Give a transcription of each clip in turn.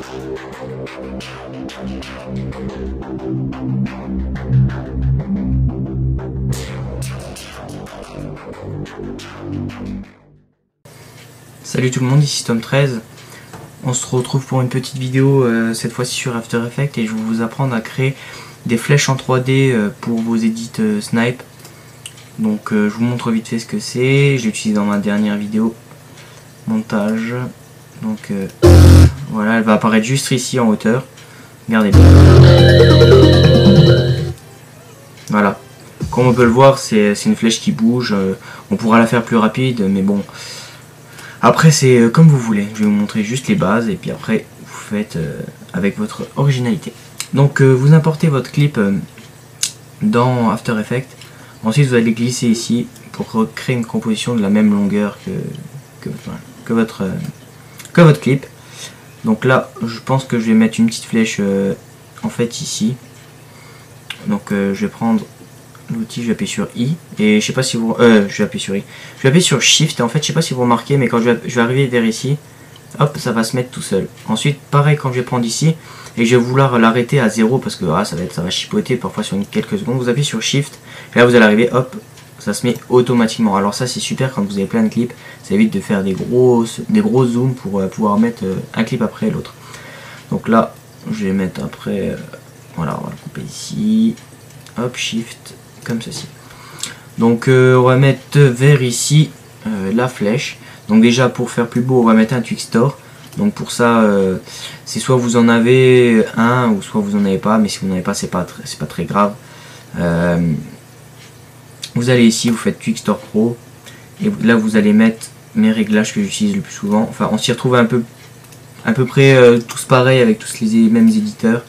Salut tout le monde, ici Tom13. On se retrouve pour une petite vidéo, cette fois-ci sur After Effects, et je vais vous apprendre à créer des flèches en 3D pour vos edits Snipe. Donc je vous montre vite fait ce que c'est. Je l'ai utilisé dans ma dernière vidéo montage. Donc voilà, elle va apparaître juste ici en hauteur. Regardez bien. Voilà. Comme on peut le voir, c'est une flèche qui bouge. On pourra la faire plus rapide, mais bon. Après c'est comme vous voulez. Je vais vous montrer juste les bases et puis après vous faites avec votre originalité. Donc vous importez votre clip dans After Effects. Ensuite vous allez glisser ici pour créer une composition de la même longueur que votre clip. Donc là je pense que je vais mettre une petite flèche en fait ici. Donc je vais prendre l'outil, je vais appuyer sur I et je sais pas si vous je vais appuyer sur I. Je vais appuyer sur Shift et en fait je sais pas si vous remarquez, mais quand je vais arriver vers ici, hop, ça va se mettre tout seul. Ensuite pareil, quand je vais prendre ici et je vais vouloir l'arrêter à 0 parce que ça va chipoter parfois sur quelques secondes, vous appuyez sur Shift et là vous allez arriver, hop, ça se met automatiquement. Alors ça c'est super quand vous avez plein de clips, ça évite de faire des gros zooms pour pouvoir mettre un clip après l'autre. Donc là je vais mettre après, voilà, on va le couper ici, hop, Shift, comme ceci. Donc on va mettre vers ici la flèche. Donc déjà pour faire plus beau on va mettre un Twixtor. Donc pour ça c'est soit vous en avez un ou soit vous en avez pas, mais si vous n'en avez pas c'est pas très grave. Vous allez ici, vous faites Twixtor Pro et là vous allez mettre mes réglages que j'utilise le plus souvent. Enfin on s'y retrouve à peu près tous pareils avec tous les mêmes éditeurs.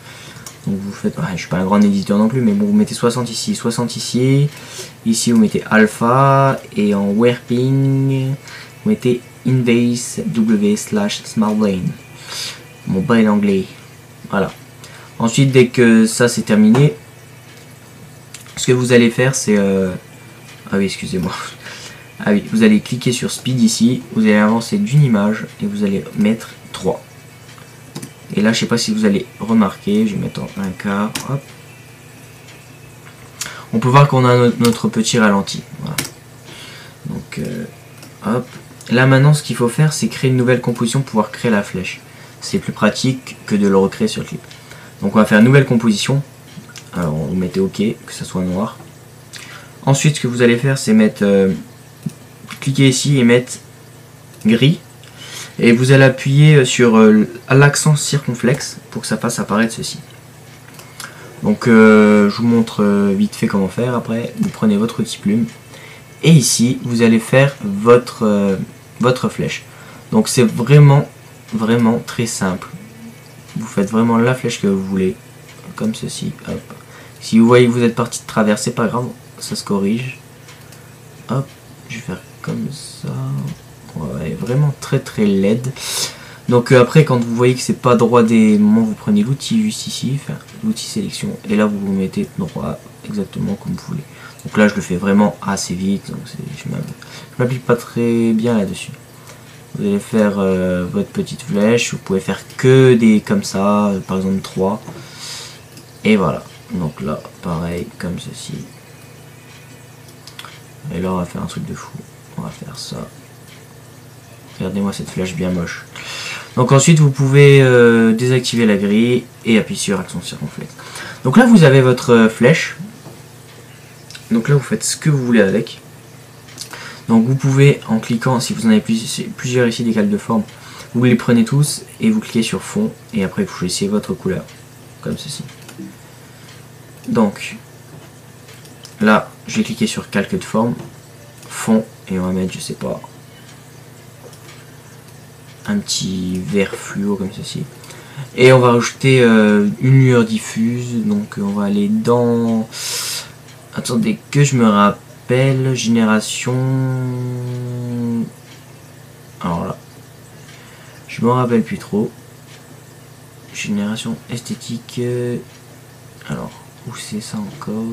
Donc vous faites, je suis pas un grand éditeur non plus, mais bon, vous mettez 60 ici, 60 ici, ici vous mettez alpha, et en warping vous mettez invase w/smartplane, mon brain anglais. Voilà. Ensuite dès que ça c'est terminé, ce que vous allez faire c'est ah oui, excusez-moi. Ah oui, vous allez cliquer sur speed ici, vous allez avancer d'une image et vous allez mettre 3. Et là je sais pas si vous allez remarquer, je vais mettre en 1K, hop. On peut voir qu'on a notre petit ralenti, voilà. Donc hop. Là maintenant ce qu'il faut faire c'est créer une nouvelle composition pour pouvoir créer la flèche. C'est plus pratique que de le recréer sur le clip. Donc on va faire une nouvelle composition. Alors vous mettez OK, que ça soit noir. Ensuite ce que vous allez faire c'est mettre, cliquer ici et mettre gris. Et vous allez appuyer sur l'accent circonflexe pour que ça fasse apparaître ceci. Donc je vous montre vite fait comment faire. Après vous prenez votre outil plume et ici vous allez faire votre flèche. Donc c'est vraiment très simple. Vous faites vraiment la flèche que vous voulez, comme ceci. Hop. Si vous voyez que vous êtes parti de travers, c'est pas grave, ça se corrige. Hop, je vais faire comme ça. Ouais, vraiment très laide. Donc après quand vous voyez que c'est pas droit des moments, vous prenez l'outil juste ici, enfin l'outil sélection, et là vous vous mettez droit exactement comme vous voulez. Donc là je le fais vraiment assez vite, donc je m'applique pas très bien là dessus. Vous allez faire votre petite flèche, vous pouvez faire que des comme ça, par exemple 3, et voilà. Donc là pareil comme ceci, et là on va faire un truc de fou, on va faire ça. Regardez-moi cette flèche bien moche. Donc ensuite vous pouvez désactiver la grille et appuyer sur accent circonflexe. Donc là vous avez votre flèche. Donc là vous faites ce que vous voulez avec. Donc vous pouvez, en cliquant, si vous en avez plusieurs ici des cales de forme, vous les prenez tous et vous cliquez sur fond et après vous choisissez votre couleur, comme ceci. Donc là je vais cliquer sur calque de forme, fond, et on va mettre, je sais pas, un petit vert fluo comme ceci, et on va rajouter une lueur diffuse. Donc on va aller dans, attendez que je me rappelle, génération, alors là je me rappelle plus trop, génération esthétique, alors où c'est ça encore,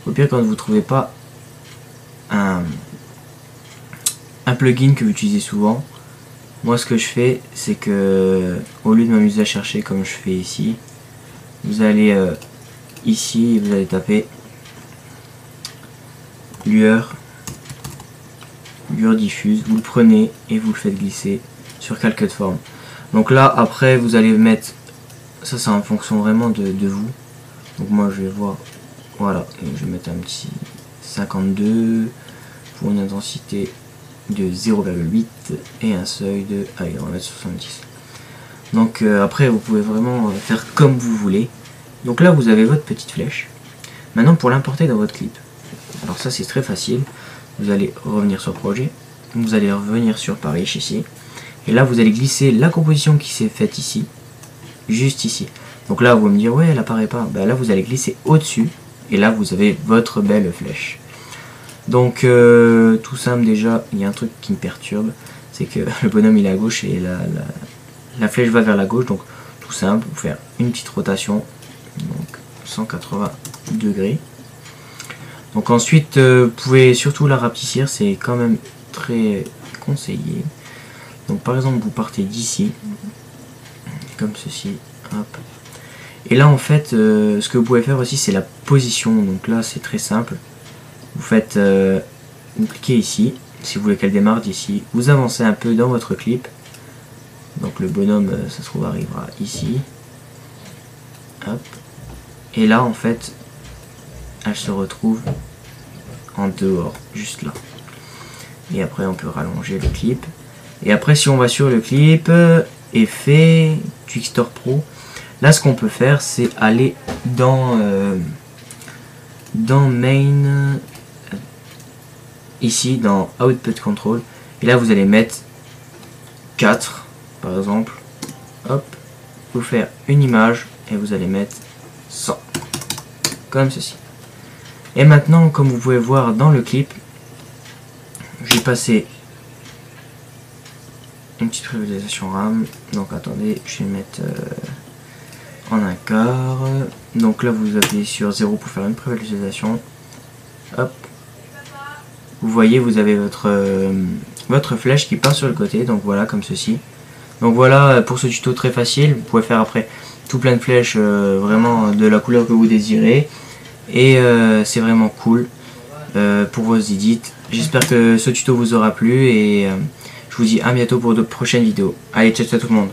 au pire quand vous trouvez pas un plugin que vous utilisez souvent, Moi ce que je fais, c'est que au lieu de m'amuser à chercher comme je fais ici, vous allez ici, vous allez taper lueur diffuse, vous le prenez et vous le faites glisser sur quelques formes. Donc là après vous allez mettre, ça c'est en fonction vraiment de vous. Donc moi je vais voir, voilà, et je vais mettre un petit 52 pour une intensité de 0,8 et un seuil de, allez on va mettre 70. Donc après vous pouvez vraiment faire comme vous voulez. Donc là vous avez votre petite flèche. Maintenant pour l'importer dans votre clip, alors ça c'est très facile. Vous allez revenir sur projet, vous allez revenir sur Paris ici, et là vous allez glisser la composition qui s'est faite ici, juste ici. Donc là vous allez me dire ouais elle apparaît pas, ben là vous allez glisser au dessus et là vous avez votre belle flèche. Donc tout simple, déjà il y a un truc qui me perturbe, c'est que le bonhomme il est à gauche et la flèche va vers la gauche. Donc tout simple, vous faire une petite rotation, donc 180 degrés. Donc ensuite vous pouvez surtout la rapetissir, c'est quand même très conseillé. Donc par exemple vous partez d'ici comme ceci, hop. Et là en fait ce que vous pouvez faire aussi c'est la position. Donc là c'est très simple, vous faites vous cliquez ici si vous voulez qu'elle démarre d'ici, vous avancez un peu dans votre clip, donc le bonhomme ça se trouve arrivera ici, hop. Et là en fait elle se retrouve en dehors, juste là. Et après on peut rallonger le clip. Et après si on va sur le clip, effet, Twixtor Pro, là ce qu'on peut faire c'est aller dans main, ici dans output control, et là vous allez mettre 4 par exemple, hop, vous faire une image et vous allez mettre 100 comme ceci. Et maintenant comme vous pouvez voir dans le clip, j'ai passé une petite prévisualisation RAM. Donc attendez, je vais mettre en un quart. Donc là vous appuyez sur 0 pour faire une prévisualisation. Hop, vous voyez vous avez votre flèche qui part sur le côté, donc voilà comme ceci. Donc voilà pour ce tuto très facile. Vous pouvez faire après tout plein de flèches vraiment de la couleur que vous désirez. Et c'est vraiment cool pour vos edits. J'espère que ce tuto vous aura plu et je vous dis à bientôt pour de prochaines vidéos. Allez, ciao ciao tout le monde.